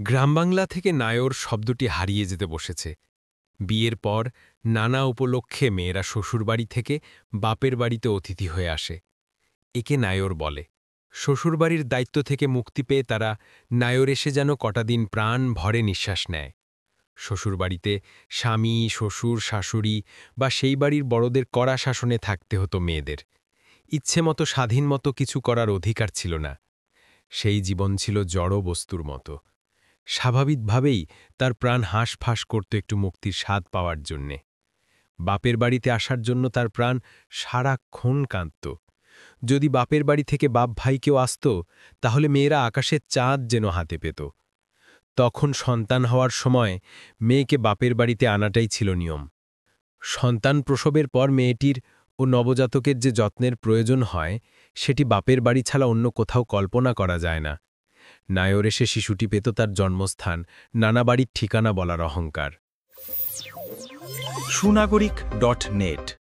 গ্রামবাংলা থেকে নায়র শব্দটি হারিয়ে যেতে বসেছে। বিয়ের পর নানা উপলক্ষে মেয়েরা শ্বশুরবাড়ি থেকে বাপের বাড়িতে অতিথি হয়ে আসে। একে নায়র বলে। শ্বশুরবাড়ির দায়িত্ব থেকে মুক্তি পেয়ে তারা নায়র এসে যেন কটা দিন প্রাণ ভরে নিঃশ্বাস নেয়। শ্বশুরবাড়িতে স্বামী, শ্বশুর, শাশুড়ি বা সেই বাড়ির বড়দের কড়া শাসনে থাকতে হতো মেয়েদের। ইচ্ছেমতো স্বাধীন মতো কিছু করার অধিকার ছিল না। সেই জীবন ছিল জড় বস্তুর মতো। স্বাভাবিকভাবেই তার প্রাণ হাঁসফাঁস করত একটু মুক্তির স্বাদ পাওয়ার জন্যে। বাপের বাড়িতে আসার জন্য তার প্রাণ সারাক্ষণ কাঁদত। যদি বাপের বাড়ি থেকে বাপ ভাই কেউ আসত, তাহলে মেয়েরা আকাশের চাঁদ যেন হাতে পেত। তখন সন্তান হওয়ার সময় মেয়েকে বাপের বাড়িতে আনাটাই ছিল নিয়ম। সন্তান প্রসবের পর মেয়েটির ও নবজাতকের যে যত্নের প্রয়োজন হয়, সেটি বাপের বাড়ি ছাড়া অন্য কোথাও কল্পনা করা যায় না। নায়র এসে শিশুটি পেত তার জন্মস্থান, নানা বাড়ির ঠিকানা বলার অহংকার। সুনাগরিক.net